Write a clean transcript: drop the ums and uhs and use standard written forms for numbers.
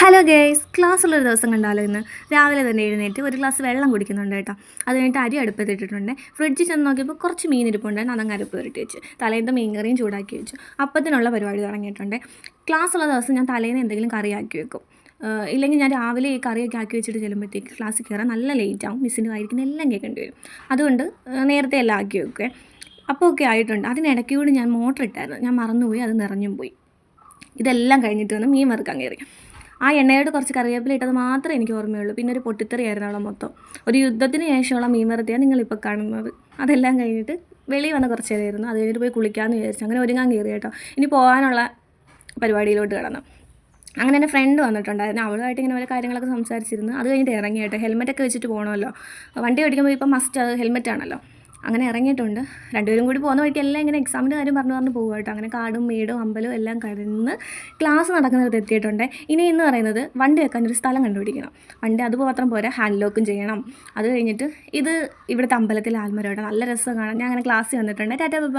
Hello guys, ക്ലാസ്സുള്ളൊരു ദിവസം കണ്ടാലോ ഇന്ന്. രാവിലെ തന്നെ എഴുന്നേറ്റ് ഒരു ഗ്ലാസ് വെള്ളം കുടിക്കുന്നുണ്ട് കേട്ടോ. അത് കഴിഞ്ഞിട്ട് അരി അടുപ്പത്തിട്ടിട്ടുണ്ട്. ഫ്രിഡ്ജിൽ ചെന്ന് നോക്കിയപ്പോൾ കുറച്ച് മീൻ ഇരിപ്പുണ്ടായിരുന്നു. അതങ്ങ് അരപ്പ് പുരട്ടി വെച്ച്. തലേന്നത്തെ മീൻ കറിയും ചൂടാക്കി വെച്ചു. അപ്പത്തിനുള്ള പരിപാടി തുടങ്ങിയിട്ടുണ്ട്. ക്ലാസ്സുള്ള ദിവസം ഞാൻ തലേന്ന് എന്തെങ്കിലും കറിയാക്കി വെക്കും. ഇല്ലെങ്കിൽ ഞാൻ രാവിലെ ഈ കറിയൊക്കെ ആക്കി വെച്ചിട്ട് ചെല്ലുമ്പോഴത്തേക്ക് ക്ലാസ്സിൽ കയറാൻ നല്ല ലേറ്റ് ആവും. മിസ്സിൻ്റെ വായിരിക്കുന്ന എല്ലാം കേൾക്കേണ്ടി വരും. അതുകൊണ്ട് നേരത്തെ എല്ലാം ആക്കി വെക്കുക. അപ്പോൾ ഒക്കെ ആയിട്ടുണ്ട്. അതിനിടയ്ക്ക് കൂടി ഞാൻ മോട്ടർ ഇട്ടായിരുന്നു. ഞാൻ മറന്നുപോയി, അത് നിറഞ്ഞും പോയി. ഇതെല്ലാം കഴിഞ്ഞിട്ട് വന്ന് മീൻ വറുക്കാൻ കയറി. ആ എണ്ണയോട് കുറച്ച് കറിവേപ്പില ഇട്ടത് മാത്രമേ എനിക്ക് ഓർമ്മയുള്ളൂ. പിന്നെ ഒരു പൊട്ടിത്തെറിയായിരുന്നു അവിടെ മൊത്തം. ഒരു യുദ്ധത്തിന് ശേഷമുള്ള മീൻ വറുത്തയാണ് നിങ്ങളിപ്പോൾ കാണുന്നത്. അതെല്ലാം കഴിഞ്ഞിട്ട് വെളിയിൽ വന്ന് കുറച്ച് നേരമായിരുന്നു. അത് കഴിഞ്ഞിട്ട് പോയി കുളിക്കാമെന്ന് വിചാരിച്ചു. അങ്ങനെ ഒരുങ്ങാൻ കയറി കേട്ടോ. ഇനി പോകാനുള്ള പരിപാടിയിലോട്ട് കിടന്നു. അങ്ങനെ എൻ്റെ ഫ്രണ്ട് വന്നിട്ടുണ്ടായിരുന്നു. അവളുമായിട്ട് ഇങ്ങനെ ഓരോ കാര്യങ്ങളൊക്കെ സംസാരിച്ചിരുന്നു. അത് കഴിഞ്ഞിട്ട് ഇറങ്ങി കേട്ടോ. ഹെൽമെറ്റൊക്കെ വെച്ചിട്ട് പോകണമല്ലോ. വണ്ടി ഓടിക്കുമ്പോൾ ഇപ്പം മസ്റ്റ് അത് ഹെൽമെറ്റാണല്ലോ. അങ്ങനെ ഇറങ്ങിയിട്ടുണ്ട്. രണ്ടുപേരും കൂടി പോകുന്ന വഴിക്ക് എല്ലാം ഇങ്ങനെ എക്സാമിൻ്റെ കാര്യം പറഞ്ഞു പോകുക കേട്ടോ. അങ്ങനെ കാടും മേടും അമ്പലവും എല്ലാം കടന്ന് ക്ലാസ് നടക്കുന്നിടത്ത് എത്തിയിട്ടുണ്ട്. ഇന്ന് പറയുന്നത് വണ്ടി വെക്കാൻ ഒരു സ്ഥലം കണ്ടുപിടിക്കണം. വണ്ടി അതുമാത്രം പോരാ, ഹാൻഡ് ലോക്കും ചെയ്യണം. അത് കഴിഞ്ഞിട്ട് ഇത് ഇവിടുത്തെ അമ്പലത്തിലെ ആൽമരമാണ്. നല്ല രസം കാണാൻ. ഞാൻ അങ്ങനെ ക്ലാസ്സിൽ വന്നിട്ടുണ്ട്. Tata bye.